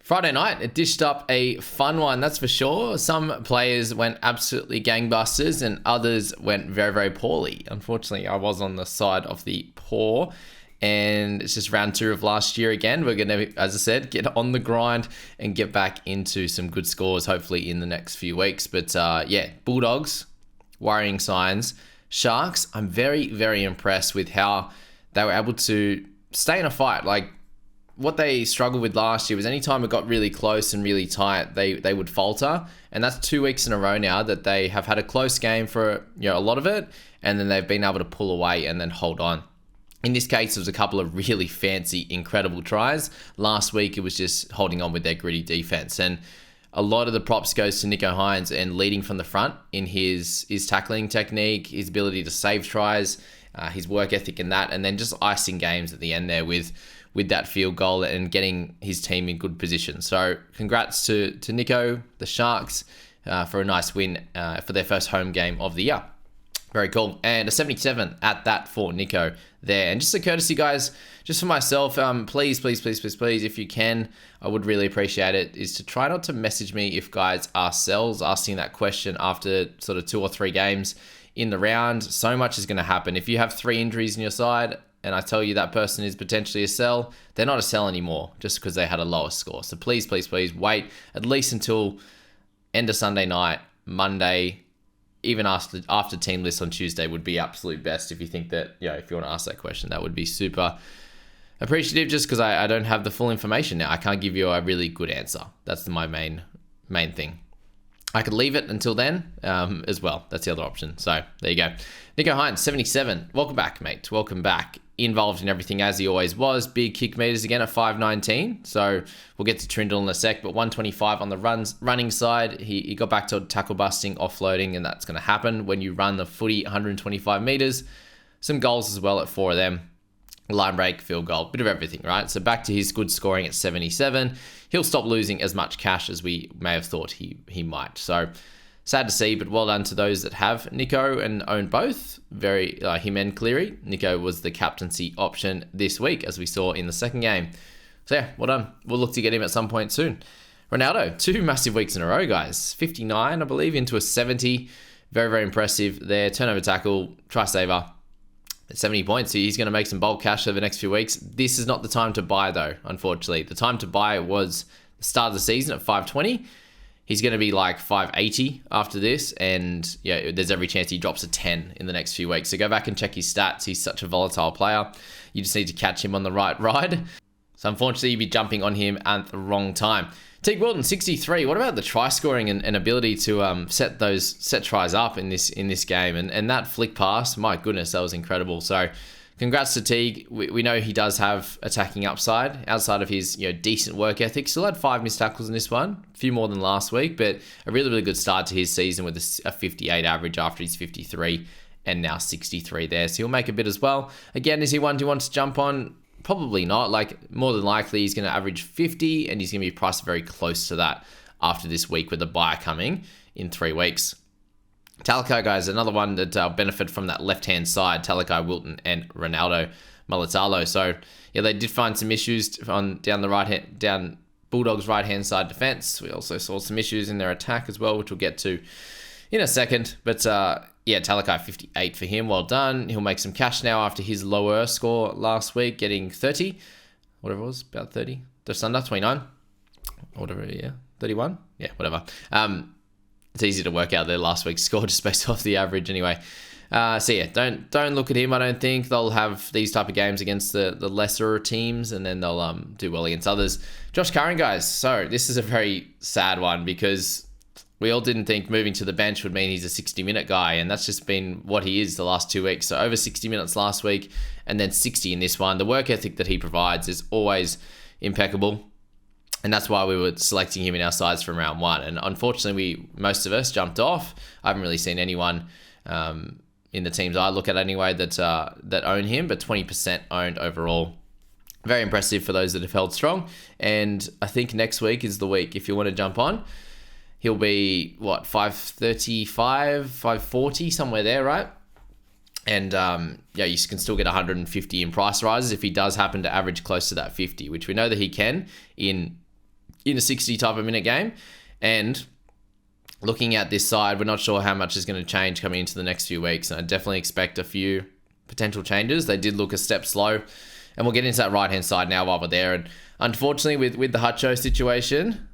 Friday night, it dished up a fun one, that's for sure. Some players went absolutely gangbusters and others went very, very poorly. Unfortunately, I was on the side of the poor, and it's just round 2 of last year again. We're going to, as I said, get on the grind and get back into some good scores, hopefully in the next few weeks. But yeah, Bulldogs, worrying signs. Sharks, I'm very, very impressed with how they were able to stay in a fight. Like, what they struggled with last year was anytime it got really close and really tight, they would falter. And that's 2 weeks in a row now that they have had a close game for a lot of it, and then they've been able to pull away and then hold on. In this case, it was a couple of really fancy, incredible tries. Last week, it was just holding on with their gritty defense. And a lot of the props goes to Nicho Hynes and leading from the front in his tackling technique, his ability to save tries, his work ethic in that, and then just icing games at the end there with that field goal and getting his team in good position. So congrats to Nicho, the Sharks, for a nice win for their first home game of the year. Very cool. And a 77 at that for Nicho there. And just a courtesy, guys, just for myself, please, if you can, I would really appreciate it, is to try not to message me if guys are sells, asking that question after sort of 2 or 3 games in the round. So much is going to happen. If you have 3 injuries in your side, and I tell you that person is potentially a sell, they're not a sell anymore just because they had a lower score. So please wait at least until end of Sunday night, Monday, even after team list on Tuesday would be absolute best if you think that, if you want to ask that question, that would be super appreciative, just because I don't have the full information now. I can't give you a really good answer. That's my main thing. I could leave it until then as well. That's the other option. So there you go. Nicho Hynes, 77. Welcome back, mate. Welcome back. Involved in everything as he always was. Big kick meters again at 519. So we'll get to Trindle in a sec, but 125 on the running side. He got back to tackle busting, offloading, and that's going to happen when you run the footy 125 meters. Some goals as well at 4 of them. Line break, field goal, bit of everything, right? So back to his good scoring at 77. He'll stop losing as much cash as we may have thought he might. So sad to see, but well done to those that have Nicho and own both. Very him and Cleary. Nicho was the captaincy option this week, as we saw in the second game. So yeah, well done. We'll look to get him at some point soon. Ronaldo, 2 massive weeks in a row, guys. 59, I believe, into a 70. Very, very impressive there. Turnover tackle, try saver. 70 points. He's going to make some bulk cash over the next few weeks. This is not the time to buy, though, unfortunately. The time to buy was the start of the season at 520. He's going to be like 580 after this, and there's every chance he drops a 10 in the next few weeks. So go back and check his stats. He's such a volatile player. You just need to catch him on the right ride. So unfortunately, you'd be jumping on him at the wrong time. Teague Wilton, 63. What about the try scoring and ability to set tries up in this game? And that flick pass, my goodness, that was incredible. So congrats to Teague. We know he does have attacking upside outside of his decent work ethic. Still had 5 missed tackles in this one, a few more than last week, but a really, really good start to his season with a 58 average after his 53 and now 63 there. So he'll make a bit as well. Again, is he one who wants to jump on? Probably not. Like, more than likely, he's going to average 50, and he's going to be priced very close to that after this week with the buy coming in 3 weeks. Talakai, guys, another one that benefit from that left-hand side, Talakai, Wilton, and Ronaldo Mulitalo. So, yeah, they did find some issues down Bulldogs' right-hand side defense. We also saw some issues in their attack as well, which we'll get to in a second. But, yeah, Talakai, 58 for him. Well done. He'll make some cash now after his lower score last week, getting 30. Whatever it was, about 30. Just under, 29. Or whatever, yeah. 31? Yeah, whatever. It's easy to work out their last week's score just based off the average anyway. So yeah, don't look at him. I don't think they'll have these type of games against the lesser teams, and then they'll do well against others. Josh Curran, guys. So this is a very sad one because we all didn't think moving to the bench would mean he's a 60-minute guy, and that's just been what he is the last 2 weeks. So over 60 minutes last week, and then 60 in this one. The work ethic that he provides is always impeccable, and that's why we were selecting him in our sides from round 1. And unfortunately, most of us jumped off. I haven't really seen anyone in the teams I look at anyway that own him, but 20% owned overall. Very impressive for those that have held strong. And I think next week is the week if you want to jump on. He'll be, 535, 540, somewhere there, right? And, you can still get 150 in price rises if he does happen to average close to that 50, which we know that he can in in a 60 type of minute game. And looking at this side, we're not sure how much is going to change coming into the next few weeks. And I definitely expect a few potential changes. They did look a step slow. And we'll get into that right-hand side now while we're there. And unfortunately, with the Hutcho situation,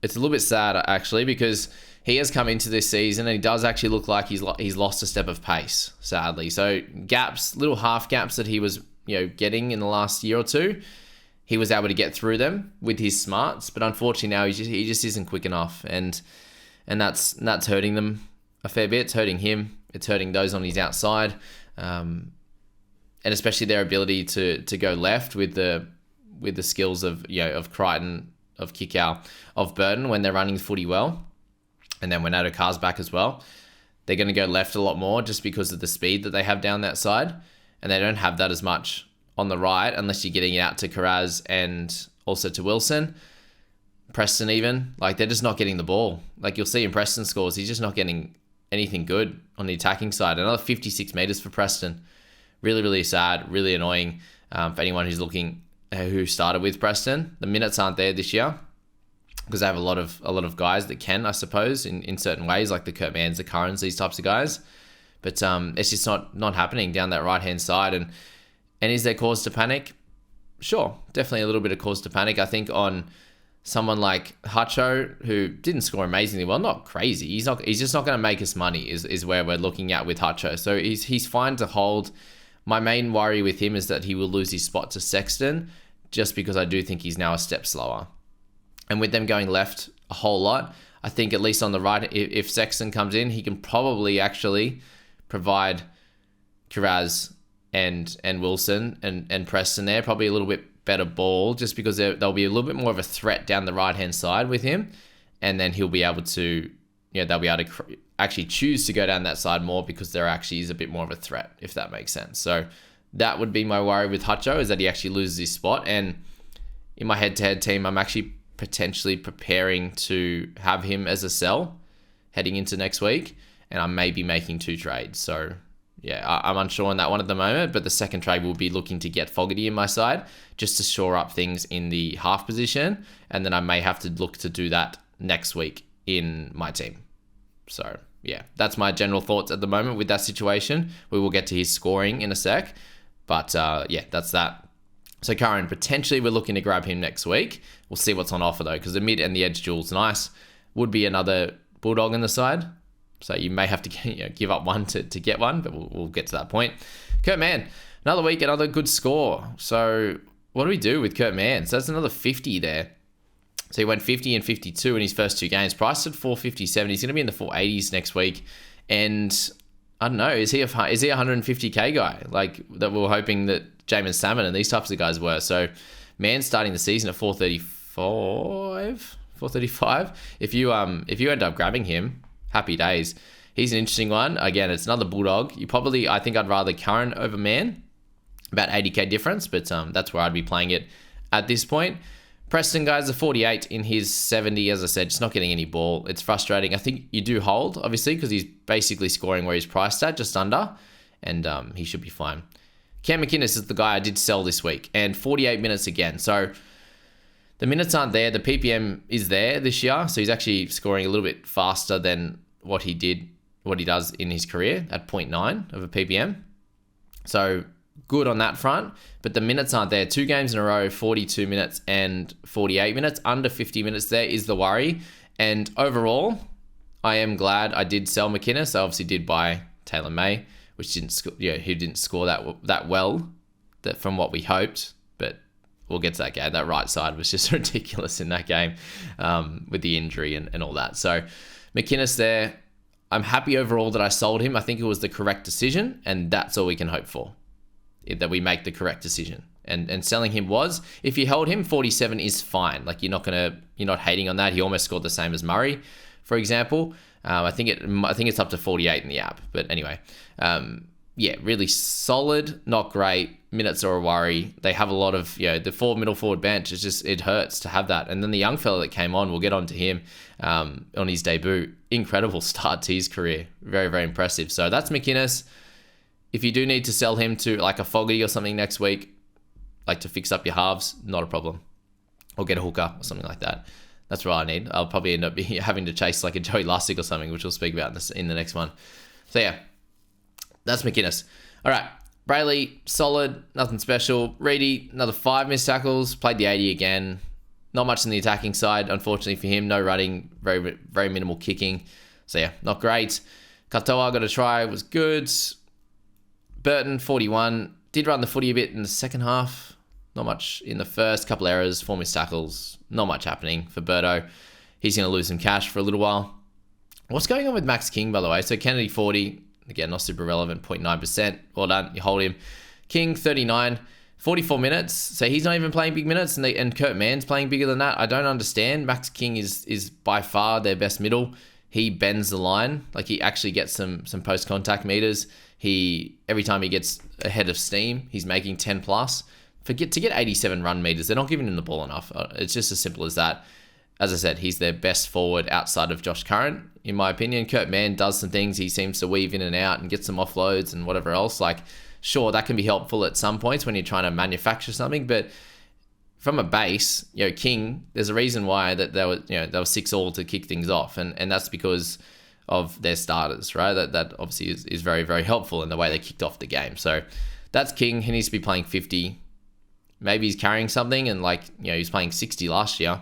it's a little bit sad, actually, because he has come into this season and he does actually look like he's lost a step of pace, sadly. So gaps, little half gaps that he was getting in the last year or two, he was able to get through them with his smarts. But unfortunately now he just isn't quick enough. And that's hurting them a fair bit. It's hurting him. It's hurting those on his outside. And especially their ability to go left with the skills of Crichton, of Kickow, of Burton when they're running footy well, and then when Adokar's back as well, they're going to go left a lot more just because of the speed that they have down that side, and they don't have that as much on the right unless you're getting it out to Carraz and also to Wilson, Preston even. Like, they're just not getting the ball. Like, you'll see in Preston scores, he's just not getting anything good on the attacking side. Another 56 metres for Preston. Really, really sad, really annoying for anyone who started with Preston. The minutes aren't there this year because they have a lot of guys that can, I suppose, in certain ways, like the Kurt Manns, the Currans, these types of guys. But it's just not happening down that right-hand side. And is there cause to panic? Sure, definitely a little bit of cause to panic. I think on someone like Hutcho, who didn't score amazingly well, not crazy. He's just not going to make us money is where we're looking at with Hutcho. So he's fine to hold. My main worry with him is that he will lose his spot to Sexton, just because I do think he's now a step slower. And with them going left a whole lot, I think at least on the right, if Sexton comes in, he can probably actually provide Carraz and Wilson and Preston there, probably a little bit better ball, just because they'll be a little bit more of a threat down the right-hand side with him. And then he'll be able to, they'll be able to actually choose to go down that side more because there actually is a bit more of a threat, if that makes sense. So that would be my worry with Hutcho, is that he actually loses his spot. And in my head-to-head team, I'm actually potentially preparing to have him as a sell heading into next week, and I may be making 2 trades. So yeah, I'm unsure on that one at the moment, but the second trade will be looking to get Fogarty in my side just to shore up things in the half position, and then I may have to look to do that next week in my team. So yeah, that's my general thoughts at the moment with that situation. We will get to his scoring in a sec, but yeah, that's that. So Curran, potentially we're looking to grab him next week. We'll see what's on offer though, because the mid and the edge duel's nice. Would be another Bulldog on the side, so you may have to give up one to get one, but we'll get to that point. Kurt Mann, another week, another good score. So what do we do with Kurt Mann? So that's another 50 there. So he went 50 and 52 in his first 2 games. Priced at 457. He's going to be in the 480s next week. And I don't know, is he a 150k guy? Like that we were hoping that Jamin Salmon and these types of guys were. So Mann starting the season at 435. If you end up grabbing him, happy days. He's an interesting one. Again, it's another Bulldog. I think I'd rather Curran over Mann. About 80k difference, but that's where I'd be playing it at this point. Preston, guys, a 48 in his 70. As I said, just not getting any ball. It's frustrating. I think you do hold, obviously, because he's basically scoring where he's priced at, just under, and he should be fine. Cam McInnes is the guy I did sell this week, and 48 minutes again. So the minutes aren't there. The PPM is there this year, so he's actually scoring a little bit faster than what he does in his career at 0.9 of a PPM. So good on that front, but the minutes aren't there. 2 games in a row, 42 minutes and 48 minutes. Under 50 minutes there is the worry. And overall, I am glad I did sell McInnes. I obviously did buy Taylor May, which didn't score that well from what we hoped, but we'll get to that game. That right side was just ridiculous in that game with the injury and all that. So McInnes there, I'm happy overall that I sold him. I think it was the correct decision, and that's all we can hope for, that we make the correct decision. And selling him was, if you held him, 47 is fine. Like you're not hating on that. He almost scored the same as Murray, for example. I think it's up to 48 in the app. But anyway, yeah, really solid, not great. Minutes are a worry. They have a lot of, the middle forward bench. It hurts to have that. And then the young fella that came on, we'll get on to him on his debut. Incredible start to his career. Very, very impressive. So that's McInnes. If you do need to sell him to like a Fogarty or something next week, like to fix up your halves, not a problem. or get a hooker or something like that. That's what I need. I'll probably end up having to chase like a Joey Lussick or something, which we'll speak about in the next one. So yeah, that's McInnes. All right, Brayley, solid, nothing special. Reedy, another 5 missed tackles, played the 80 again. Not much on the attacking side, unfortunately for him. No running, very, very minimal kicking. So yeah, not great. Katoa got a try, was good. Burton, 41. Did run the footy a bit in the second half. Not much in the first. Couple errors, 4 missed tackles. Not much happening for Birdo. He's going to lose some cash for a little while. What's going on with Max King, by the way? So Kennedy, 40. Again, not super relevant, 0.9%. Well done, you hold him. King, 39. 44 minutes. So he's not even playing big minutes, and Kurt Mann's playing bigger than that. I don't understand. Max King is by far their best middle. He bends the line. Like, he actually gets some post-contact meters. Every time he gets ahead of steam, he's making 10 plus. To get 87 run meters, they're not giving him the ball enough. It's just as simple as that. As I said, he's their best forward outside of Josh Curran, in my opinion. Kurt Mann does some things. He seems to weave in and out and get some offloads and whatever else. Like, sure, that can be helpful at some points when you're trying to manufacture something, but from a base, King, there's a reason why that they were 6-all to kick things off, and that's because of their starters, right? That obviously is very, very helpful in the way they kicked off the game. So that's King. He needs to be playing 50. Maybe he's carrying something, and he's playing 60 last year.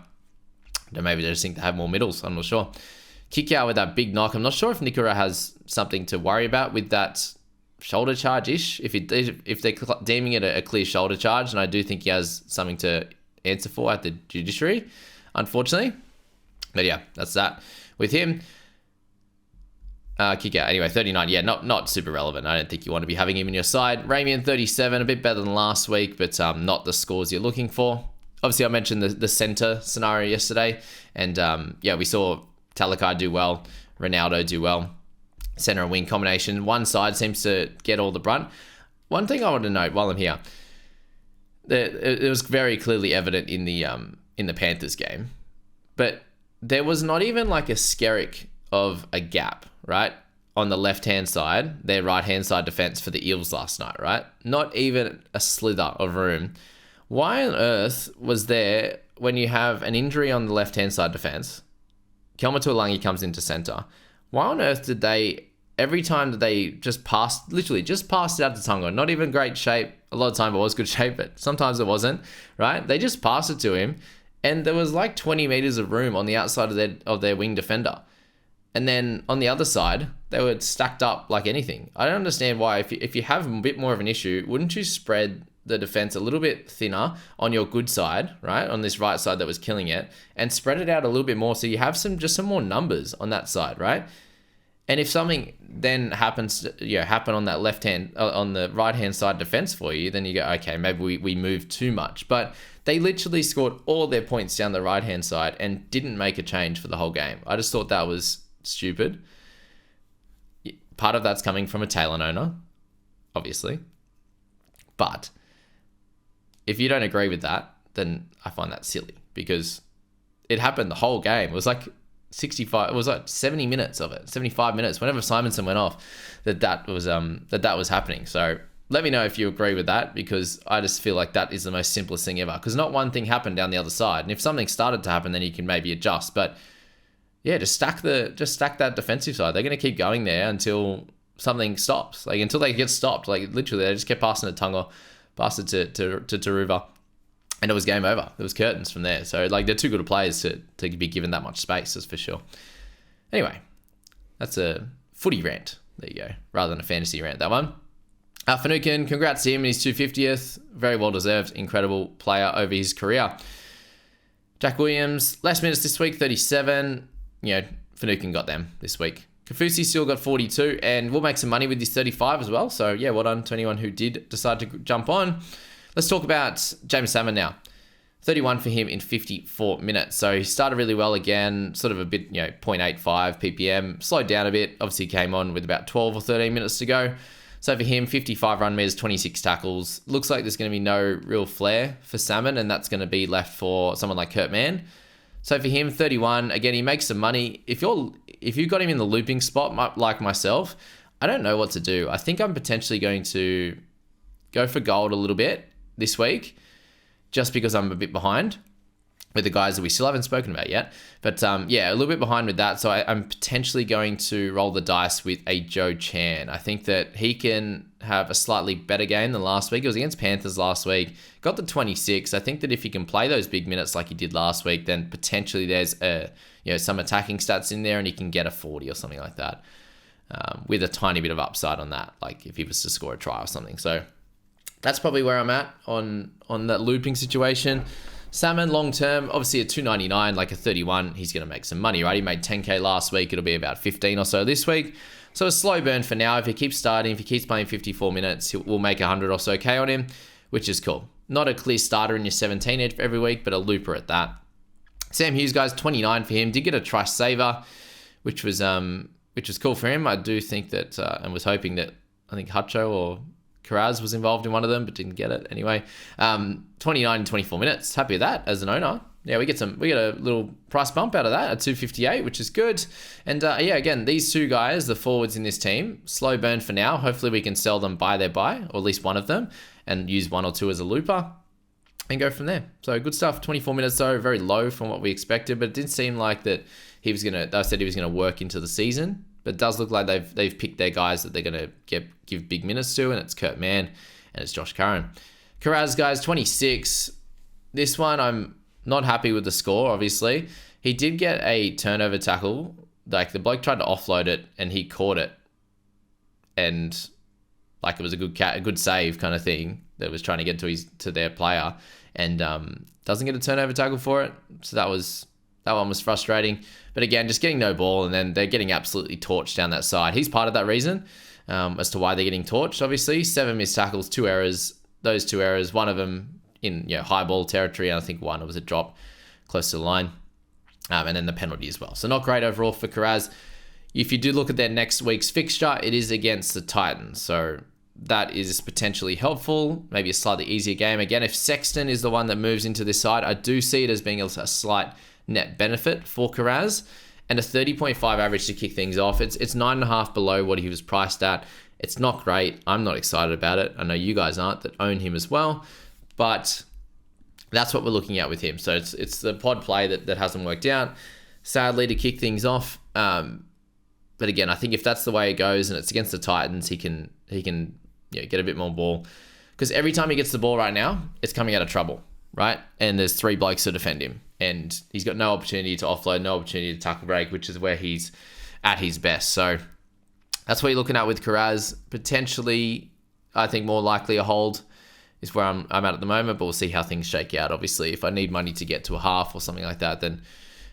Maybe they just think they have more middles. I'm not sure. Kick out with that big knock. I'm not sure if Nikora has something to worry about with that shoulder charge-ish. If they're deeming it a clear shoulder charge, and I do think he has something to answer for at the judiciary, unfortunately. But yeah, that's that with him. Kick out. Anyway, 39. Yeah, not super relevant. I don't think you want to be having him in your side. Ramian, 37. A bit better than last week, but not the scores you're looking for. Obviously, I mentioned the center scenario yesterday, and we saw Talakai do well, Ronaldo do well, center and wing combination. One side seems to get all the brunt. One thing I want to note while I'm here, it was very clearly evident in the Panthers game, but there was not even like a skerrick of a gap, right, on the left-hand side, their right-hand side defense for the Eels last night, right? Not even a slither of room. Why on earth was there, when you have an injury on the left-hand side defense, Kelma Tuolangi comes into center, why on earth did they, every time that they literally just passed it out to Tonga, not even great shape, a lot of time it was good shape, but sometimes it wasn't, right? They just passed it to him, and there was like 20 meters of room on the outside of their wing defender. And then on the other side, they were stacked up like anything. I don't understand why, if you have a bit more of an issue, wouldn't you spread the defense a little bit thinner on your good side, right? On this right side that was killing it, and spread it out a little bit more so you have some more numbers on that side, right? And if something then happens to happen on that left hand, on the right hand side defense for you, then you go, okay, maybe we moved too much. But they literally scored all their points down the right hand side and didn't make a change for the whole game. I just thought that was stupid. Part of that's coming from a Talon owner, obviously. But if you don't agree with that, then I find that silly, because it happened the whole game. It was like 65, it was like 70 minutes of it, 75 minutes, whenever Simonson went off, that was happening. So let me know if you agree with that, because I just feel like that is the most simplest thing ever, because not one thing happened down the other side. And if something started to happen, then you can maybe adjust. But yeah, just stack that defensive side. They're going to keep going there until something stops, like until they get stopped. Like literally, they just kept passing it to Tonga, passed it to Taruva, and it was game over. There was curtains from there. So like, they're too good of players to be given that much space, that's for sure. Anyway, that's a footy rant. There you go, rather than a fantasy rant, that one. Finucane, congrats to him in his 250th. Very well deserved. Incredible player over his career. Jack Williams, less minutes this week, 37. Finucane got them this week. Kafusi still got 42, and we'll make some money with this 35 as well. So yeah, well done to anyone who did decide to jump on. Let's talk about James Salmon now. 31 for him in 54 minutes. So he started really well again, sort of a bit, 0.85 ppm, slowed down a bit. Obviously came on with about 12 or 13 minutes to go. So for him, 55 run meters, 26 tackles. Looks like there's going to be no real flair for Salmon, and that's going to be left for someone like Kurt Mann. So for him, 31, again, he makes some money. If you got him in the looping spot, like myself, I don't know what to do. I think I'm potentially going to go for gold a little bit this week, just because I'm a bit behind. with the guys that we still haven't spoken about yet. But yeah, a little bit behind with that. So I'm potentially going to roll the dice with a Joe Chan. I think that he can have a slightly better game than last week. It was against Panthers last week. Got the 26. I think that if he can play those big minutes like he did last week, then potentially there's some attacking stats in there and he can get a 40 or something like that. With a tiny bit of upside on that, like if he was to score a try or something. So that's probably where I'm at on that looping situation. Salmon, long term, obviously at 299, like a 31, he's going to make some money, right? He made 10K last week. It'll be about 15 or so this week. So a slow burn for now. If he keeps starting, if he keeps playing 54 minutes, we'll make 100 or so K on him, which is cool. Not a clear starter in your 17 every week, but a looper at that. Sam Hughes, guys, 29 for him. Did get a try saver, which was cool for him. I do think that, and was hoping that, I think Hutcho or Karaz was involved in one of them, but didn't get it anyway. 29 and 24 minutes. Happy with that as an owner. Yeah, we get a little price bump out of that at 258, which is good. And yeah, again, these two guys, the forwards in this team, slow burn for now. Hopefully we can sell them buy their buy, or at least one of them, and use one or two as a looper and go from there. So good stuff. 24 minutes though, very low from what we expected, but it did seem like that they said he was gonna work into the season. But it does look like they've picked their guys that they're going to give big minutes to, and it's Kurt Mann and it's Josh Curran. Karaz, guys, 26. This one, I'm not happy with the score, obviously. He did get a turnover tackle. Like, the bloke tried to offload it, and he caught it. And, like, it was a good save kind of thing that was trying to get to their player. And doesn't get a turnover tackle for it. So that one was frustrating. But again, just getting no ball, and then they're getting absolutely torched down that side. He's part of that reason as to why they're getting torched, obviously. 7 missed tackles, 2 errors. Those 2 errors, one of them in high ball territory, and I think one was a drop close to the line. And then the penalty as well. So not great overall for Karaz. If you do look at their next week's fixture, it is against the Titans. So that is potentially helpful. Maybe a slightly easier game. Again, if Sexton is the one that moves into this side, I do see it as being a slight net benefit for Karaz, and a 30.5 average to kick things off. It's 9.5 below what he was priced at. It's not great. I'm not excited about it. I know you guys aren't that own him as well, but that's what we're looking at with him. So it's the pod play that hasn't worked out, sadly, to kick things off. But again, I think if that's the way it goes and it's against the Titans, he can get a bit more ball, because every time he gets the ball right now, it's coming out of trouble, right? And there's 3 blokes to defend him. And he's got no opportunity to offload, no opportunity to tackle break, which is where he's at his best. So that's what you're looking at with Karaz. Potentially, I think more likely a hold is where I'm at the moment, but we'll see how things shake out. Obviously, if I need money to get to a half or something like that, then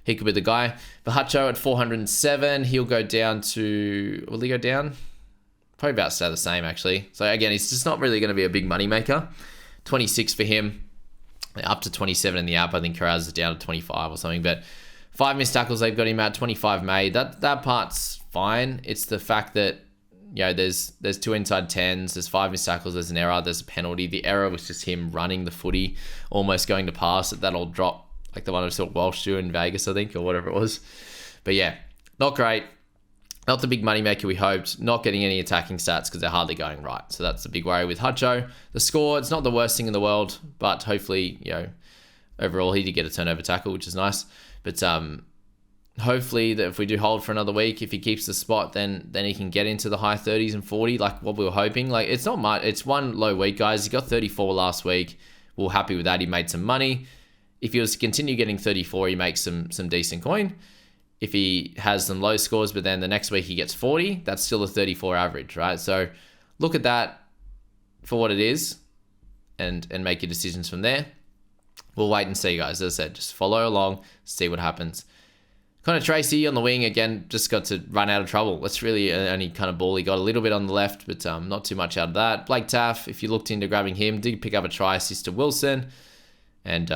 he could be the guy. But Hutcho at 407, he'll go down to... Will he go down? Probably about to stay the same, actually. So again, he's just not really going to be a big money maker. 26 for him. Up to 27 in the app. I think Karaz is down to 25 or something. But 5 missed tackles, they've got him at 25 made. That part's fine. It's the fact that there's 2 inside 10s, there's 5 missed tackles, there's an error, there's a penalty. The error was just him running the footy, almost going to pass. That'll drop, like the one I saw Walsh do in Vegas, I think, or whatever it was. But yeah, not great. Not the big money maker we hoped. Not getting any attacking stats because they're hardly going right. So that's the big worry with Hutcho. The score, it's not the worst thing in the world, but hopefully, overall he did get a turnover tackle, which is nice. But hopefully that if we do hold for another week, if he keeps the spot, then he can get into the high 30s and 40, like what we were hoping. Like, it's not much. It's one low week, guys. He got 34 last week. We're happy with that. He made some money. If he was to continue getting 34, he makes some decent coin. If he has some low scores, but then the next week he gets 40, that's still a 34 average, right? So look at that for what it is and make your decisions from there. We'll wait and see, guys. As I said, just follow along, see what happens. Connor Tracy on the wing, again, just got to run out of trouble. That's really the only kind of ball he got. A little bit on the left, but not too much out of that. Blake Taff, if you looked into grabbing him, did pick up a try assist to Wilson. And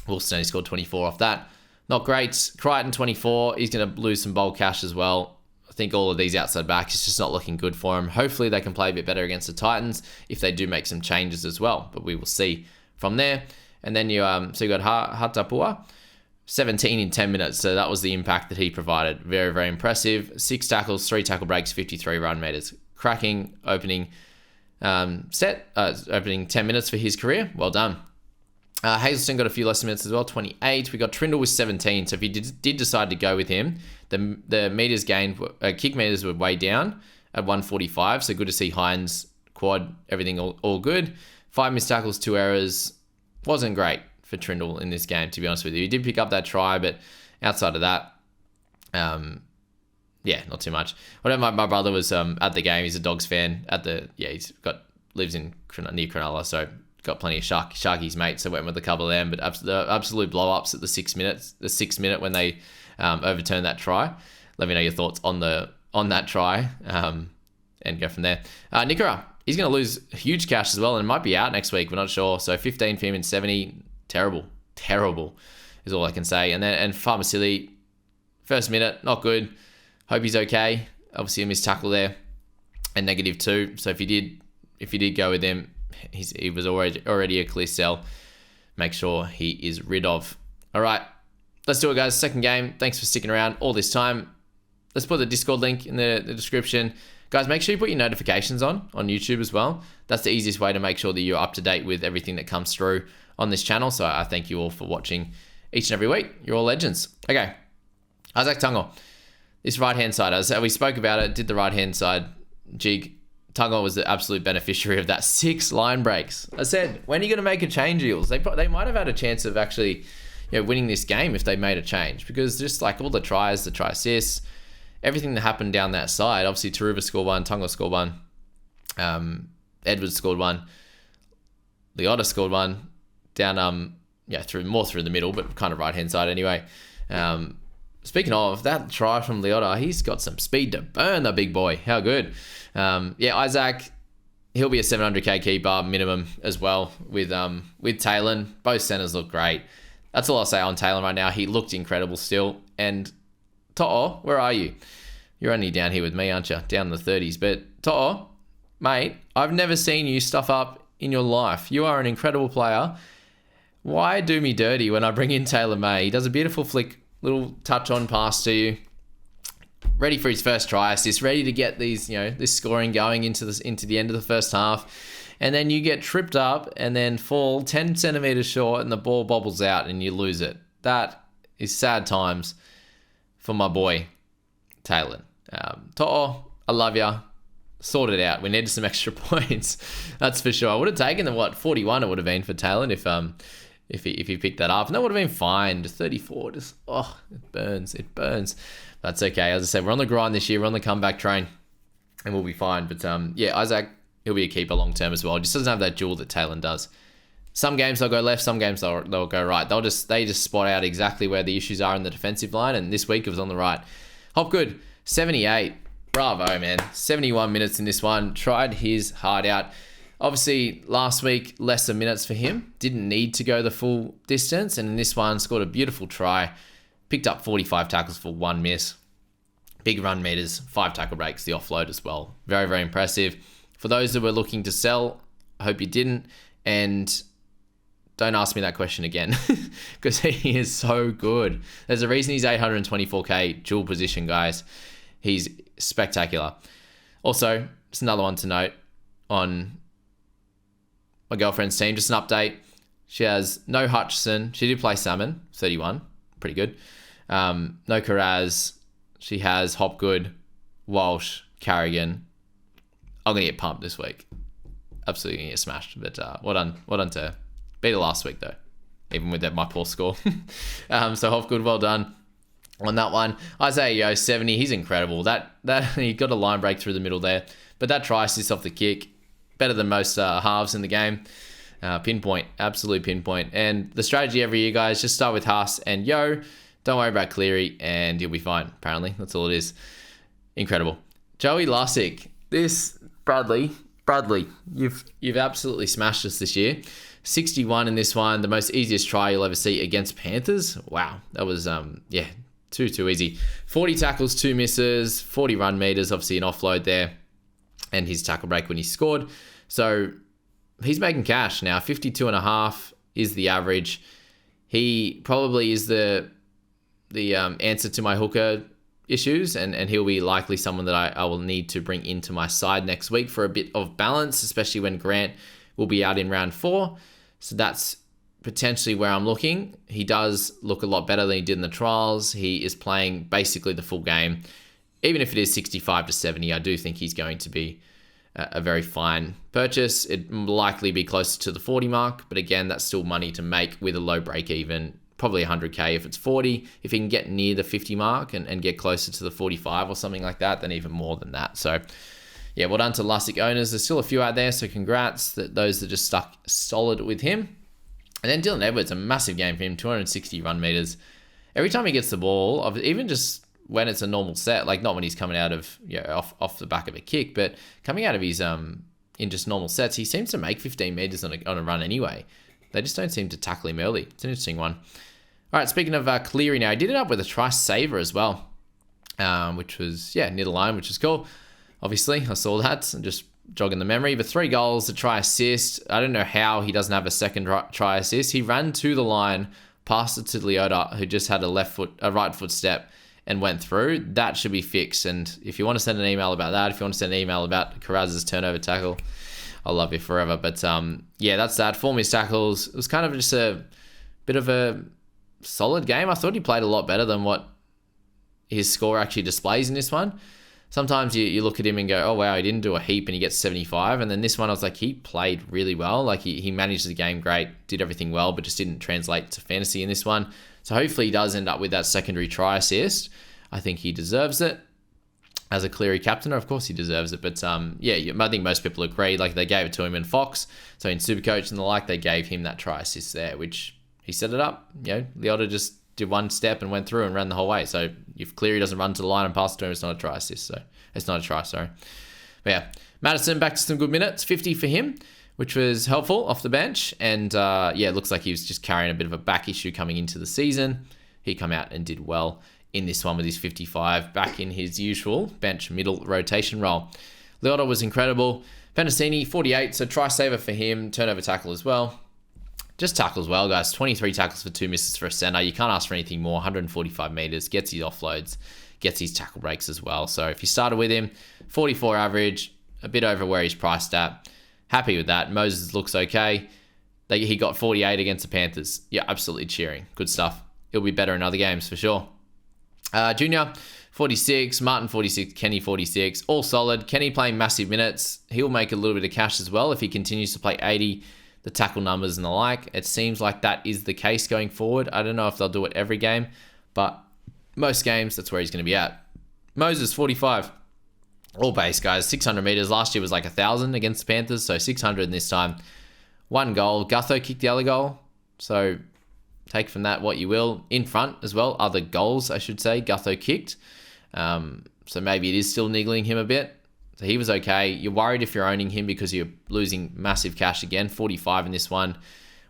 Wilson only scored 24 off that. Not great. Crichton, 24. He's going to lose some bold cash as well. I think all of these outside backs, it's just not looking good for him. Hopefully they can play a bit better against the Titans if they do make some changes as well. But we will see from there. And then you got Hatapua, 17 in 10 minutes. So that was the impact that he provided. Very, very impressive. 6 tackles, 3 tackle breaks, 53 run meters. Cracking opening 10 minutes for his career. Well done. Hazleton got a few less minutes as well, 28. We got Trindle with 17. So if you did decide to go with him, the meters gained, kick meters were way down at 145. So good to see Hines, quad, everything all good. 5 missed tackles, 2 errors. Wasn't great for Trindle in this game, to be honest with you. He did pick up that try, but outside of that, yeah, not too much. Whatever. My brother was at the game. He's a Dogs fan. Lives in near Cronulla, so got plenty of Sharkies mates. So went with a couple of them, but the absolute blow ups at the 6 minute when they overturned that try. Let me know your thoughts on that try, and go from there. Nikora, he's going to lose huge cash as well, and might be out next week. We're not sure. So 15 for him in 70, terrible is all I can say. And Farmasili, first minute, not good. Hope he's okay. Obviously a missed tackle there, and -2. So if you did go with him, he was already a clear sell. Make sure he is rid of. All right, let's do it, guys. Second game. Thanks for sticking around all this time. Let's put the Discord link in the description. Guys, make sure you put your notifications on YouTube as well. That's the easiest way to make sure that you're up to date with everything that comes through on this channel. So I thank you all for watching each and every week. You're all legends. Okay, Isaac Tungo. This right-hand side, as we spoke about it, did the right-hand side jig. Tungo was the absolute beneficiary of that 6 line breaks. I said, when are you going to make a change, Eels? They might have had a chance of actually winning this game if they made a change, because just like all the tries, the try assists, everything that happened down that side, obviously Taruva scored 1, Tungo scored 1, Edwards scored 1, Leota scored 1, down through the middle, but kind of right-hand side anyway. Speaking of that try from Leota, he's got some speed to burn, the big boy. How good. Isaac, he'll be a 700k keeper minimum as well with Talon. Both centers look great. That's all I'll say on Talon right now. He looked incredible still. And To'o, where are you? You're only down here with me, aren't you? Down in the 30s. But To'o, mate, I've never seen you stuff up in your life. You are an incredible player. Why do me dirty when I bring in Taylor May? He does a beautiful flick, little touch on pass to you. Ready for his first try assist, ready to get these, this scoring going into the end of the first half. And then you get tripped up and then fall 10 centimeters short and the ball bobbles out and you lose it. That is sad times for my boy, Taylor. To'o, I love ya. Sort it out. We needed some extra points. That's for sure. I would have taken the 41 it would have been for Taylor if he picked that up. And that would have been fine. 34, it burns. That's okay. As I said, we're on the grind this year. We're on the comeback train and we'll be fine. But Isaac, he'll be a keeper long term as well. He just doesn't have that duel that Talon does. Some games they'll go left, some games they'll go right. They just spot out exactly where the issues are in the defensive line, and this week it was on the right. Hopgood, 78. Bravo, man. 71 minutes in this one. Tried his heart out. Obviously, last week, lesser minutes for him. Didn't need to go the full distance, and in this one, scored a beautiful try. Picked up 45 tackles for 1 miss. Big run meters, 5 tackle breaks, the offload as well. Very, very impressive. For those that were looking to sell, I hope you didn't. And don't ask me that question again because he is so good. There's a reason he's 824k dual position, guys. He's spectacular. Also, just another one to note on my girlfriend's team. Just an update. She has no Hutchison. She did play Salmon, 31. Pretty good. No Karaz. She has Hopgood, Walsh, Carrigan. I'm going to get pumped this week. Absolutely going to get smashed. But well done to her. Beat her last week, though, even with my poor score. So Hopgood, well done on that one. Isaiah Yo, 70. He's incredible. That he got a line break through the middle there. But that try assist off the kick, better than most halves in the game. Pinpoint, absolute pinpoint. And the strategy every year, guys, just start with Haas and Yo. Don't worry about Cleary, and you'll be fine. Apparently, that's all it is. Incredible. Joey Lussick. This Bradley, you've absolutely smashed us this year. 61 in this one, the most easiest try you'll ever see against Panthers. Wow, that was too easy. 40 tackles, 2 misses, 40 run meters, obviously an offload there, and his tackle break when he scored. So he's making cash now. 52.5 is the average. He probably is the answer to my hooker issues, and he'll be likely someone that I will need to bring into my side next week for a bit of balance, especially when Grant will be out in round 4. So that's potentially where I'm looking. He does look a lot better than he did in the trials. He is playing basically the full game. Even if it is 65 to 70, I do think he's going to be a very fine purchase. It'd likely be closer to the 40 mark, but again, that's still money to make with a low break even, probably 100k if it's 40. If he can get near the 50 mark and get closer to the 45 or something like that, then even more than that. So yeah, well done to Lussick owners. There's still a few out there, so congrats that those that just stuck solid with him. And then Dylan Edwards, a massive game for him, 260 run meters. Every time he gets the ball, even just when it's a normal set, like not when he's coming out of, off the back of a kick, but coming out of his in just normal sets, he seems to make 15 meters on a run anyway. They just don't seem to tackle him early. It's an interesting one. All right, speaking of Cleary now, he did it up with a try saver as well, which was, near the line, which is cool. Obviously, I saw that and just jogging the memory. But 3 goals, a try assist. I don't know how he doesn't have a second try assist. He ran to the line, passed it to Leota, who just had a right foot step and went through. That should be fixed. And if you want to send an email about that, if you want to send an email about Carraz's turnover tackle, I'll love you forever. But that's that. 4 missed tackles. It was kind of just a bit of a solid game. I thought he played a lot better than what his score actually displays in this one. Sometimes you look at him and go, oh, wow, he didn't do a heap and he gets 75. And then this one, I was like, he played really well. Like he managed the game great, did everything well, but just didn't translate to fantasy in this one. So hopefully he does end up with that secondary try assist. I think he deserves it. As a Cleary captain, of course he deserves it. But I think most people agree. Like they gave it to him in Fox. So in Supercoach and the like, they gave him that try assist there, which he set it up. Leota just did one step and went through and ran the whole way. So if Cleary doesn't run to the line and pass it to him, it's not a try assist. So it's not a try, sorry. But yeah, Madison back to some good minutes, 50 for him, which was helpful off the bench. And it looks like he was just carrying a bit of a back issue coming into the season. He come out and did well in this one with his 55, back in his usual bench middle rotation role. Leota was incredible. Penasini, 48, so try saver for him, turnover tackle as well. Just tackles well, guys. 23 tackles for 2 misses for a center. You can't ask for anything more. 145 meters, gets his offloads, gets his tackle breaks as well. So if you started with him, 44 average, a bit over where he's priced at. Happy with that. Moses looks okay. He got 48 against the Panthers. Yeah, absolutely cheering. Good stuff. He'll be better in other games for sure. Junior, 46. Martin, 46. Kenny, 46. All solid. Kenny playing massive minutes. He'll make a little bit of cash as well if he continues to play 80. The tackle numbers and the like. It seems like that is the case going forward. I don't know if they'll do it every game, but most games, that's where he's going to be at. Moses, 45. All base, guys. 600 meters. Last year was like 1,000 against the Panthers, so 600 this time. 1 goal. Gutho kicked the other goal, so take from that what you will. In front as well, other goals, I should say, Gutho kicked. So maybe it is still niggling him a bit. So he was okay. You're worried if you're owning him because you're losing massive cash again. 45 in this one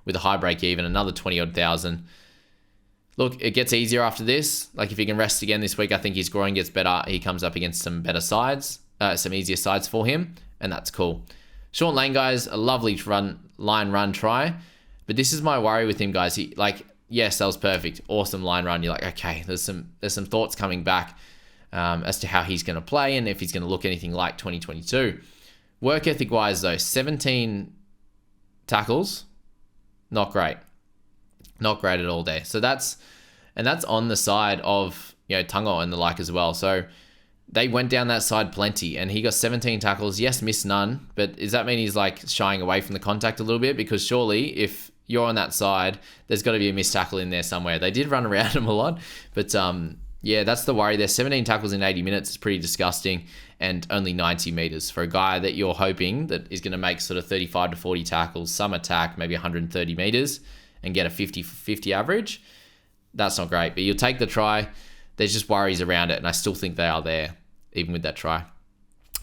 with a high break even, another 20-odd thousand. Look, it gets easier after this. Like if he can rest again this week, I think his scoring gets better. He comes up against some better sides, some easier sides for him, and that's cool. Sean Lane, guys, a lovely line run try. But this is my worry with him, guys. Yes, that was perfect. Awesome line run. You're like, okay, there's some thoughts coming back as to how he's going to play and if he's going to look anything like 2022. Work ethic wise, though, 17 tackles, not great. Not great at all there. So that's on the side of, Tungo and the like as well. So they went down that side plenty and he got 17 tackles. Yes, missed none, but does that mean he's like shying away from the contact a little bit? Because surely if you're on that side, there's got to be a missed tackle in there somewhere. They did run around him a lot, but that's the worry there. 17 tackles in 80 minutes is pretty disgusting, and only 90 meters for a guy that you're hoping that is going to make sort of 35 to 40 tackles, some attack, maybe 130 meters, and get a 50 average. That's not great, but you'll take the try. There's just worries around it, and I still think they are there, even with that try.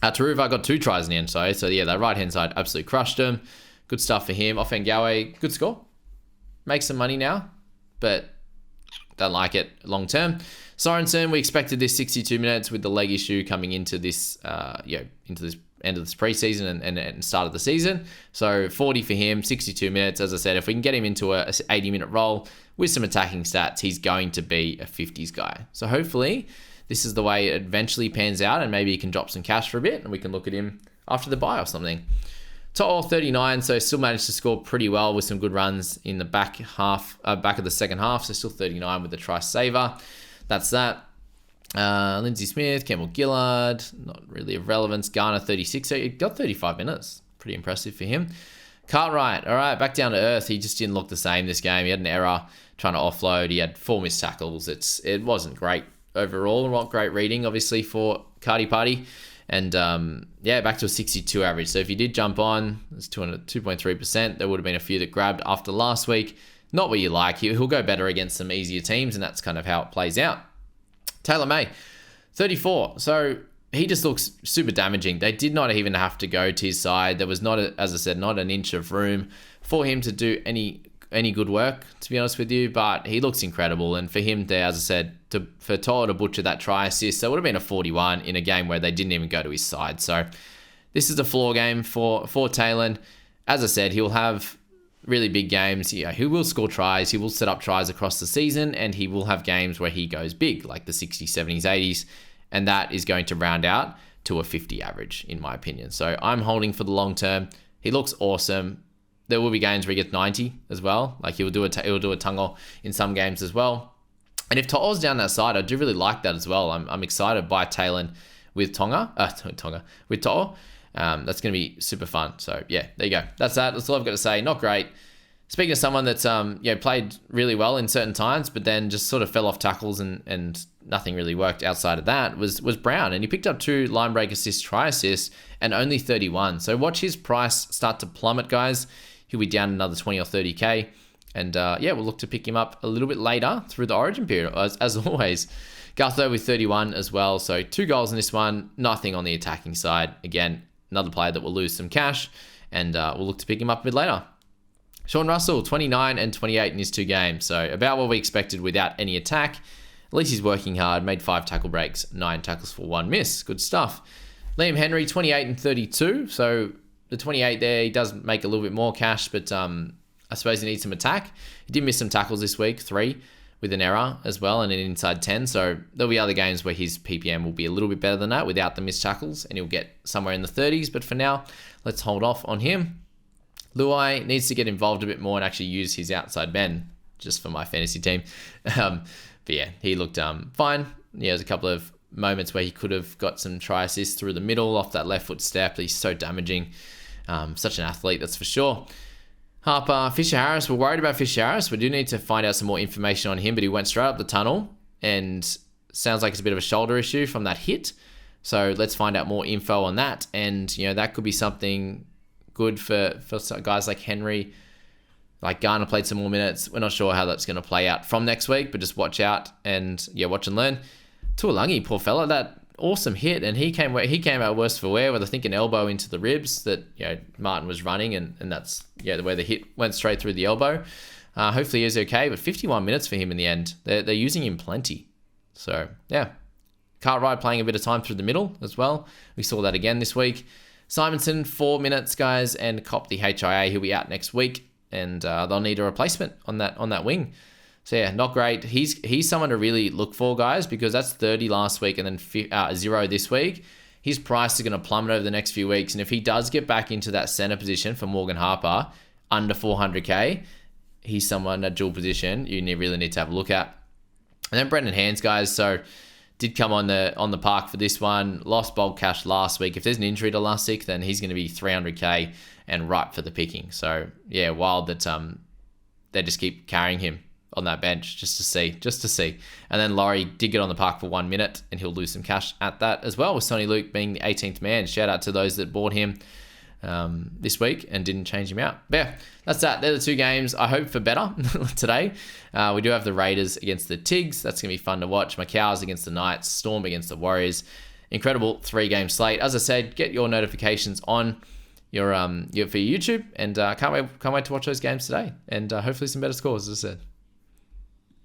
Taruva got 2 tries in the end, so yeah, that right-hand side absolutely crushed him. Good stuff for him. Offengawe, good score. Make some money now, but don't like it long term. Sorensen, we expected this 62 minutes with the leg issue coming into this, into this end of this preseason and start of the season. So 40 for him, 62 minutes. As I said, if we can get him into a 80-minute role with some attacking stats, he's going to be a 50s guy. So hopefully this is the way it eventually pans out, and maybe he can drop some cash for a bit and we can look at him after the bye or something. To'o 39, so still managed to score pretty well with some good runs in the back of the second half. So still 39 with the try saver. That's that. Lindsay Smith, Campbell Gillard, not really of relevance. Garner 36, so he got 35 minutes. Pretty impressive for him. Cartwright, all right, back down to earth. He just didn't look the same this game. He had an error trying to offload. He had 4 missed tackles. It wasn't great overall. Not great reading, obviously, for Cardi Party. And back to a 62 average. So if you did jump on, it's 2.3%. There would have been a few that grabbed after last week. Not what you like. He'll go better against some easier teams, and that's kind of how it plays out. Taylor May, 34. So he just looks super damaging. They did not even have to go to his side. There was not, as I said, not an inch of room for him to do any good work, to be honest with you. But he looks incredible. And for him to, as I said, for To'o to butcher that try assist, that would have been a 41 in a game where they didn't even go to his side. So this is a floor game for Taylor. As I said, he'll have really big games. Yeah, he will score tries. He will set up tries across the season, and he will have games where he goes big, like the 60s, 70s, 80s, and that is going to round out to a 50 average, in my opinion. So I'm holding for the long term. He looks awesome. There will be games where he gets 90 as well. Like he'll do a tungo in some games as well. And if To'o's down that side, I do really like that as well. I'm excited by Taylor with with To'o. That's going to be super fun. So yeah, there you go. That's that. That's all I've got to say. Not great. Speaking of someone that's played really well in certain times, but then just sort of fell off tackles and nothing really worked outside of that was Brown. And he picked up 2 line break assists, try assists, and only 31. So watch his price start to plummet, guys. He'll be down another 20 or 30K. And we'll look to pick him up a little bit later through the origin period, as always. Gutho with 31 as well. So 2 goals in this one. Nothing on the attacking side. Again, another player that will lose some cash. And we'll look to pick him up a bit later. Sean Russell, 29 and 28 in his 2 games. So about what we expected without any attack. At least he's working hard. Made 5 tackle breaks, 9 tackles for 1 miss. Good stuff. Liam Henry, 28 and 32. So the 28 there, he does make a little bit more cash, but I suppose he needs some attack. He did miss some tackles this week, 3 with an error as well, and an inside 10. So there'll be other games where his PPM will be a little bit better than that without the missed tackles, and he'll get somewhere in the 30s. But for now, let's hold off on him. Luai needs to get involved a bit more and actually use his outside men just for my fantasy team. But yeah, he looked fine. Yeah, there's a couple of moments where he could have got some try assists through the middle off that left foot step. He's so damaging. Such an athlete, that's for sure. Harper, Fisher-Harris. We're worried about Fisher-Harris. We do need to find out some more information on him, but he went straight up the tunnel and sounds like it's a bit of a shoulder issue from that hit. So let's find out more info on that. And, that could be something good for guys like Henry. Like Garner played some more minutes. We're not sure how that's going to play out from next week, but just watch out and, watch and learn. Tuolangi, poor fella, that awesome hit, and he came out worse for wear with, I think, an elbow into the ribs that Martin was running, and that's where the hit went straight through the elbow. Hopefully he's okay, but 51 minutes for him in the end. They're using him plenty. So yeah, Cartwright playing a bit of time through the middle as well. We saw that again this week. Simonson, 4 minutes, guys, and cop the HIA. He'll be out next week, and they'll need a replacement on that wing. So yeah, not great. He's someone to really look for, guys, because that's 30 last week and then 0 this week. His price is going to plummet over the next few weeks, and if he does get back into that center position for Morgan Harper under 400k, he's someone at dual position you really need to have a look at. And then Brendan Hands, guys. So did come on the park for this one. Lost bulk cash last week. If there's an injury to last week, then he's going to be 300k and ripe for the picking. So yeah, wild that they just keep carrying him on that bench just to see. And then Laurie did get on the park for 1 minute, and he'll lose some cash at that as well, with Sonny Luke being the 18th man. Shout out to those that bought him this week and didn't change him out. But yeah, that's that. They're the 2 games. I hope for better today. We do have the Raiders against the Tigs. That's going to be fun to watch. Macaws against the Knights. Storm against the Warriors. Incredible 3-game slate. As I said, get your notifications on for your YouTube, and can't wait to watch those games today, and hopefully some better scores, as I said.